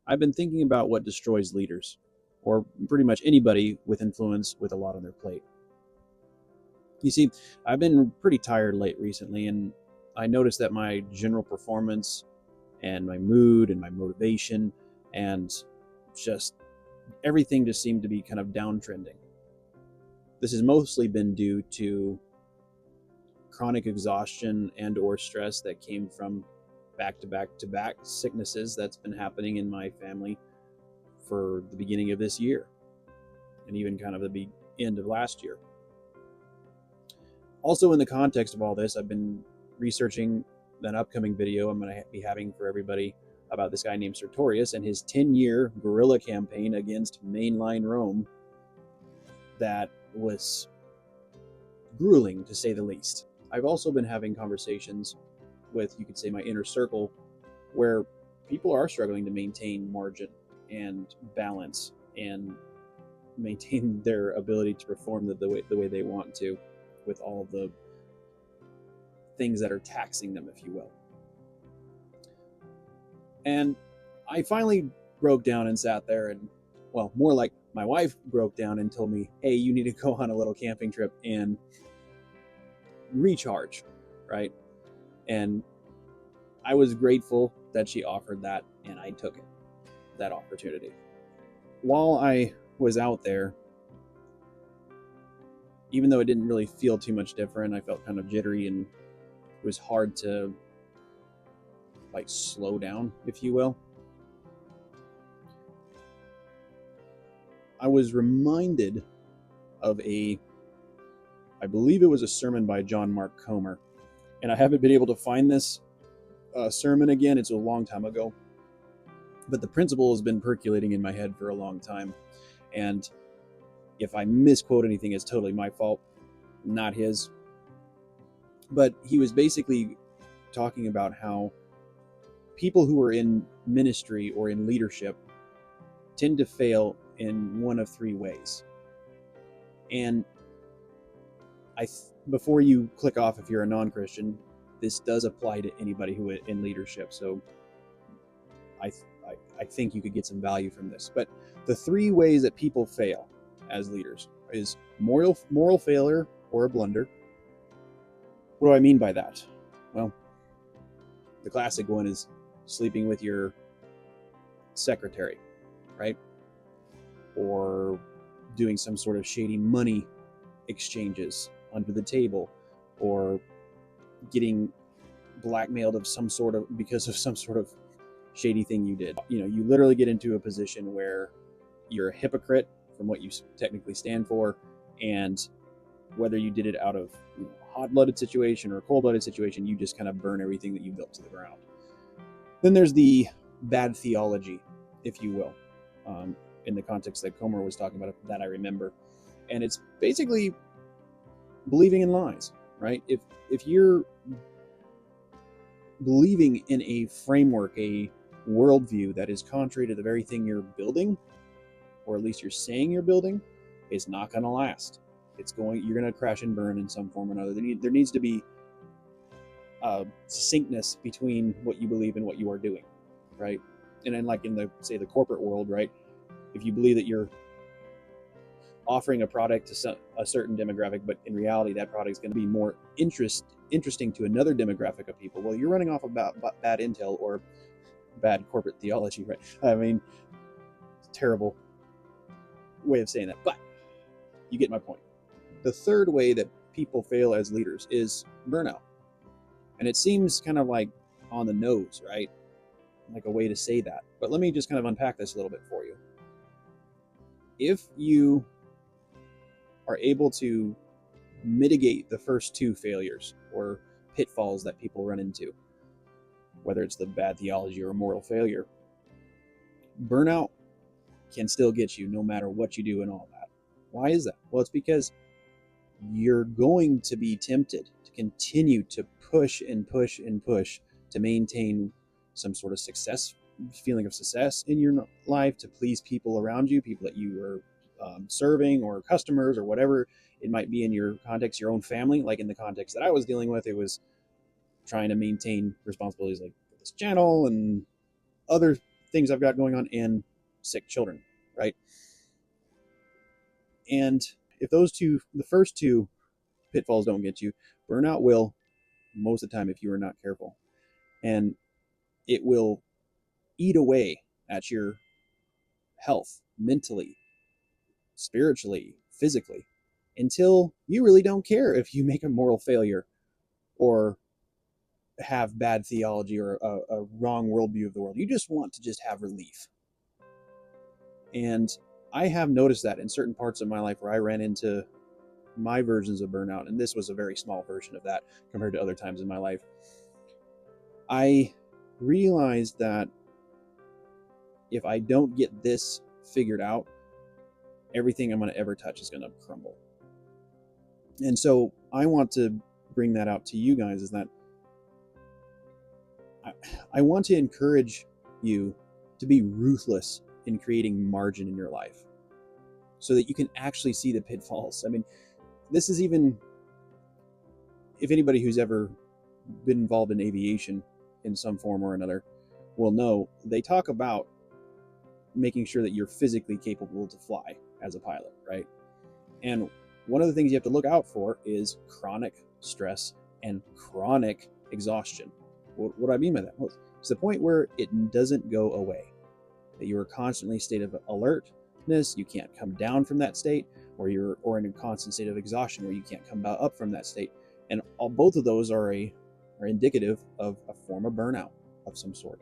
I've been thinking about what destroys leaders, or pretty much anybody with influence with a lot on their plate. You see, I've been pretty tired recently, and I noticed that my general performance and my mood and my motivation and just everything just seemed to be kind of downtrending. This has mostly been due to chronic exhaustion and or stress that came from back to back to back sicknesses that's been happening in my family for the beginning of this year and even kind of the end of last year. Also, in the context of all this, I've been researching an upcoming video I'm going to be having for everybody about this guy named Sertorius and his 10-year guerrilla campaign against mainline Rome that was grueling, to say the least. I've also been having conversations with, you could say, my inner circle, where people are struggling to maintain margin and balance and maintain their ability to perform the way they want to, with all the things that are taxing them, if you will. And I finally broke down and sat there and, well, more like my wife broke down and told me, hey, you need to go on a little camping trip and recharge, right? And I was grateful that she offered that, and I took it, that opportunity. While I was out there, even though it didn't really feel too much different, I felt kind of jittery, and it was hard to like slow down, if you will. I was reminded of I believe it was a sermon by John Mark Comer, and I haven't been able to find this sermon again. It's a long time ago, but the principle has been percolating in my head for a long time, and if I misquote anything, it's totally my fault, not his. But he was basically talking about how people who are in ministry or in leadership tend to fail in one of three ways. And before you click off if you're a non-Christian, this does apply to anybody who is in leadership. So I think you could get some value from this. But the three ways that people fail as leaders is moral failure or a blunder. What do I mean by that? Well, the classic one is sleeping with your secretary, right? Or doing some sort of shady money exchanges under the table, or getting blackmailed because of some sort of shady thing you did. You know, you literally get into a position where you're a hypocrite from what you technically stand for, and whether you did it out of a hot-blooded situation or a cold-blooded situation, you just kind of burn everything that you built to the ground. Then there's the bad theology, if you will, in the context that Comer was talking about, that I remember. And it's basically believing in lies, right? If you're believing in a framework, a worldview that is contrary to the very thing you're building, or at least you're saying you're building, it's not going to last. You're going to crash and burn in some form or another. There needs to be succinctness between what you believe and what you are doing, right? And then, like in the corporate world, right? If you believe that you're offering a product to a certain demographic, but in reality that product is going to be more interesting to another demographic of people, well, you're running off about bad intel or bad corporate theology, right? I mean, terrible way of saying that, but you get my point. The third way that people fail as leaders is burnout. And it seems kind of like on the nose, right? Like a way to say that. But let me just kind of unpack this a little bit for you. If you are able to mitigate the first two failures or pitfalls that people run into, whether it's the bad theology or moral failure, burnout can still get you no matter what you do and all that. Why is that? Well, it's because you're going to be tempted to continue to push and push and push to maintain some sort of feeling of success in your life, to please people around you, people that you are serving, or customers, or whatever it might be in your context, your own family. Like in the context that I was dealing with, it was trying to maintain responsibilities like this channel and other things I've got going on and sick children, right? And if the first two pitfalls don't get you, burnout will most of the time if you are not careful. And it will eat away at your health mentally, spiritually, physically, until you really don't care if you make a moral failure or have bad theology or a wrong worldview of the world. You just want to just have relief. And I have noticed that in certain parts of my life where I ran into my versions of burnout, and this was a very small version of that compared to other times in my life. I realized that if I don't get this figured out, everything I'm going to ever touch is going to crumble. And so I want to bring that out to you guys, is that I want to encourage you to be ruthless in creating margin in your life so that you can actually see the pitfalls. I mean, this is even, if anybody who's ever been involved in aviation in some form or another will know, they talk about making sure that you're physically capable to fly as a pilot, right? And one of the things you have to look out for is chronic stress and chronic exhaustion. What do I mean by that? Well, it's the point where it doesn't go away, that you are constantly in a state of alertness, you can't come down from that state, or in a constant state of exhaustion where you can't come up from that state. And both of those are indicative of a form of burnout of some sort.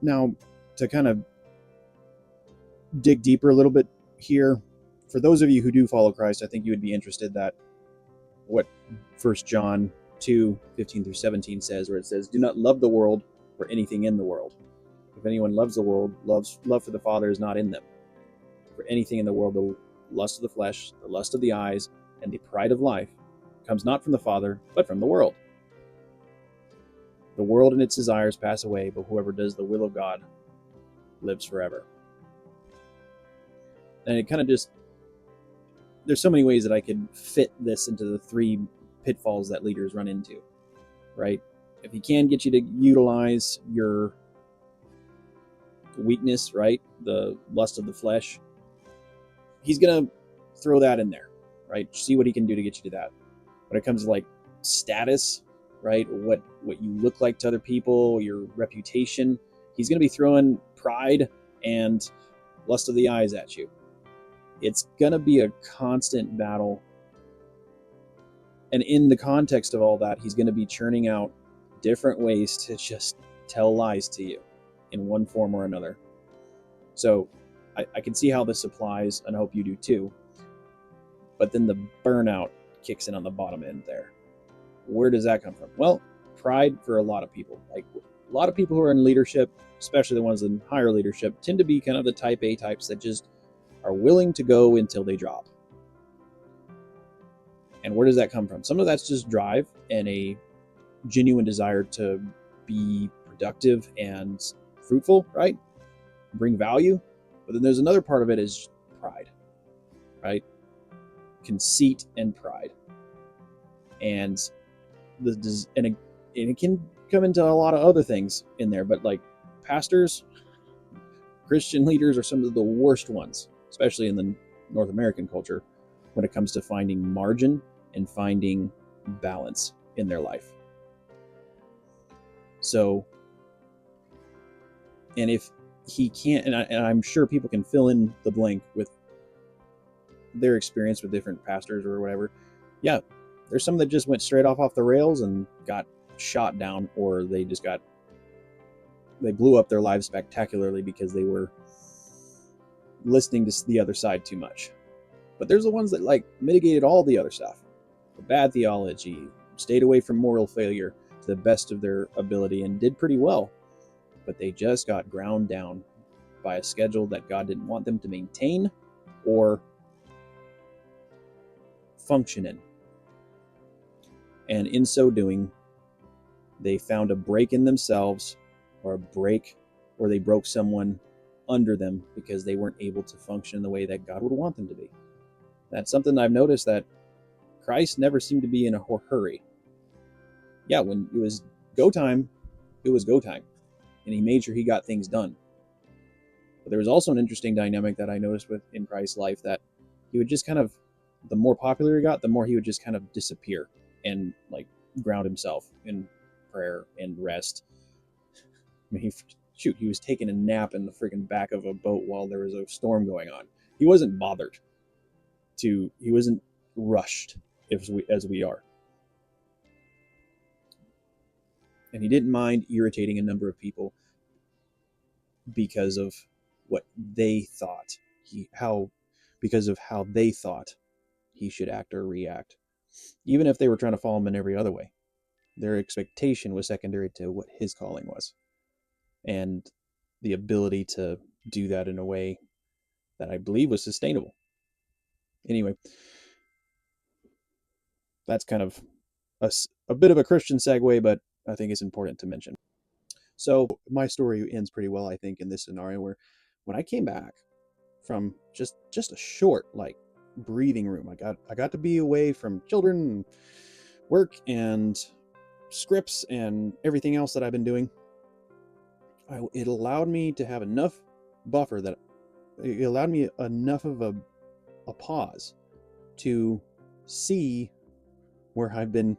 Now, to kind of dig deeper a little bit here, for those of you who do follow Christ, I think you would be interested that what 1 John 2:15-17 says, where it says, "Do not love the world or anything in the world. If anyone loves the world, love for the Father is not in them. For anything in the world, the lust of the flesh, the lust of the eyes, and the pride of life comes not from the Father, but from the world. The world and its desires pass away, but whoever does the will of God lives forever." And it kind of just, there's so many ways that I could fit this into the three pitfalls that leaders run into, right? If he can get you to utilize your weakness, right, the lust of the flesh, he's going to throw that in there, right? See what he can do to get you to that. When it comes to like status, right, what you look like to other people, your reputation, he's going to be throwing pride and lust of the eyes at you. It's going to be a constant battle. And in the context of all that, he's going to be churning out different ways to just tell lies to you in one form or another. So I can see how this applies, and I hope you do too. But then the burnout kicks in on the bottom end there. Where does that come from? Well, pride for a lot of people. Like a lot of people who are in leadership, especially the ones in higher leadership, tend to be kind of the type A types that just are willing to go until they drop. And where does that come from? Some of that's just drive and a genuine desire to be productive and fruitful, right? Bring value. But then there's another part of it is pride, right? Conceit and pride. And it can come into a lot of other things in there, but like pastors, Christian leaders are some of the worst ones, especially in the North American culture, when it comes to finding margin and finding balance in their life. So, and if he can't, and I'm sure people can fill in the blank with their experience with different pastors or whatever. Yeah, there's some that just went straight off the rails and got shot down, or they blew up their lives spectacularly because they were listening to the other side too much. But there's the ones that like mitigated all the other stuff. The bad theology, stayed away from moral failure to the best of their ability and did pretty well. But they just got ground down by a schedule that God didn't want them to maintain or function in. And in so doing, they found a break in themselves, or a break where they broke someone under them because they weren't able to function in the way that God would want them to be. That's something I've noticed, that Christ never seemed to be in a hurry. Yeah, when it was go time, it was go time. And he made sure he got things done. there was also an interesting dynamic that I noticed in Christ's life, that he would just kind of, the more popular he got, the more he would just kind of disappear and like ground himself in prayer and rest. I mean, he was taking a nap in the freaking back of a boat while there was a storm going on. He wasn't bothered he wasn't rushed as we are. And he didn't mind irritating a number of people because of what they thought because of how they thought he should act or react, even if they were trying to follow him in every other way. Their expectation was secondary to what his calling was, and the ability to do that in a way that I believe was sustainable. Anyway, that's kind of a bit of a Christian segue, but I think it's important to mention. So my story ends pretty well, I think, in this scenario where when I came back from just a short like breathing room, I got to be away from children and work and scripts and everything else that I've been doing. It allowed me to have enough buffer, that it allowed me enough of a pause to see where I've been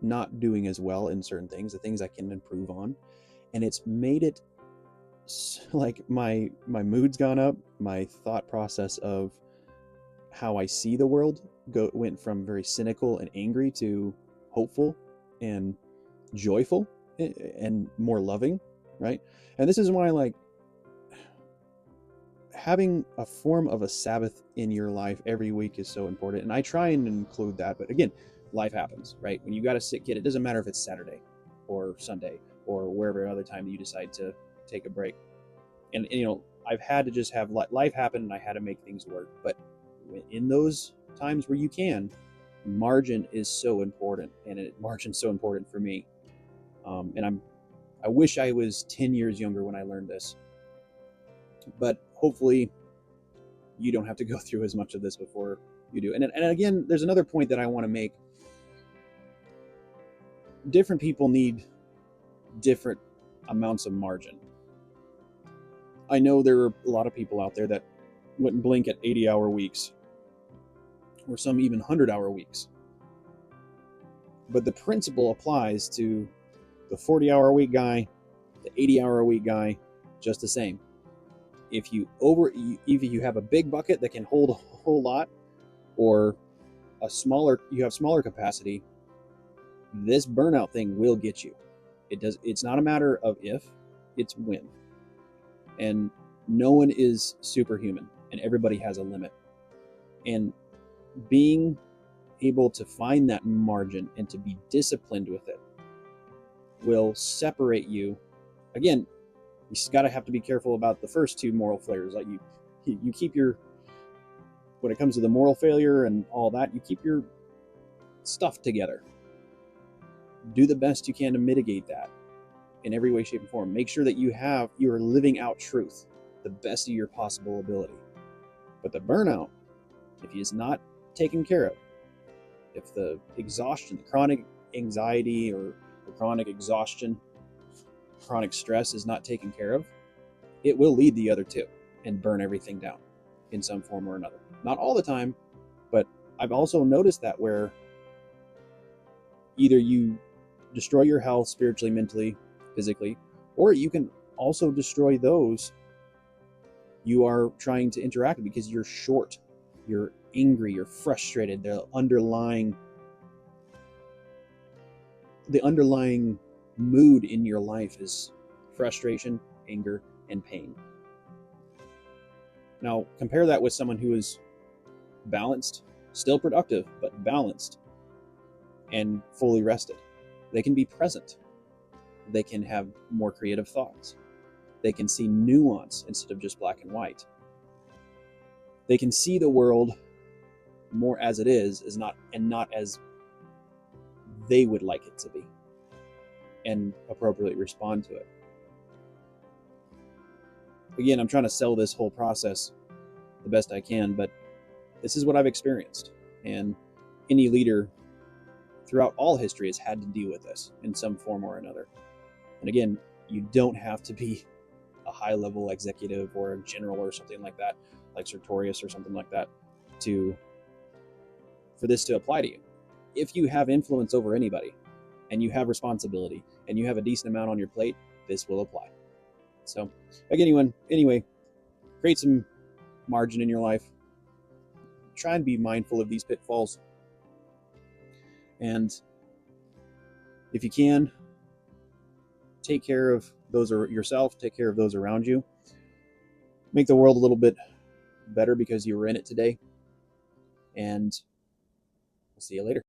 not doing as well in certain things, the things I can improve on. And it's made it like my mood's gone up. My thought process of how I see the world went from very cynical and angry to hopeful and joyful and more loving, right? And this is why, like, having a form of a Sabbath in your life every week is so important. And I try and include that, but again, life happens, right? When you got a sick kid, it doesn't matter if it's Saturday or Sunday or wherever other time you decide to take a break. And you know, I've had to just have life happen, and I had to make things work. But in those times where you can, margin is so important, and margin's so important for me. And I wish I was 10 years younger when I learned this, but hopefully you don't have to go through as much of this before you do. And again, there's another point that I want to make. Different people need different amounts of margin. I know there are a lot of people out there that wouldn't blink at 80-hour weeks, or some even 100-hour weeks. But the principle applies to the 40-hour week guy, the 80-hour week guy, just the same. If you have a big bucket that can hold a whole lot, or you have smaller capacity, this burnout thing will get you. It's not a matter of if, it's when. And no one is superhuman, and everybody has a limit. And being able to find that margin and to be disciplined with it will separate you. Again, you got to have to be careful about the first two moral failures. Like you keep when it comes to the moral failure and all that, you keep your stuff together. Do the best you can to mitigate that in every way, shape, and form. Make sure that you are living out truth the best of your possible ability. But the burnout, if it's not taken care of, if the exhaustion, the chronic anxiety or the chronic exhaustion, chronic stress is not taken care of, it will lead the other two and burn everything down in some form or another. Not all the time, but I've also noticed that where either you destroy your health spiritually, mentally, physically, or you can also destroy those you are trying to interact with because you're short, you're angry, you're frustrated. The underlying mood in your life is frustration, anger, and pain. Now, compare that with someone who is balanced, still productive, but balanced and fully rested. They can be present. They can have more creative thoughts. They can see nuance instead of just black and white. They can see the world more as it is not as they would like it to be, and appropriately respond to it. Again, I'm trying to sell this whole process the best I can, but this is what I've experienced. And any leader throughout all history has had to deal with this in some form or another. And again, you don't have to be a high level executive or a general or something like that, like Sertorius or something like that, for this to apply to you. If you have influence over anybody and you have responsibility and you have a decent amount on your plate, this will apply. So again, anyway, create some margin in your life. Try and be mindful of these pitfalls. And if you can, take care of those yourself, take care of those around you. Make the world a little bit better because you were in it today. And we'll see you later.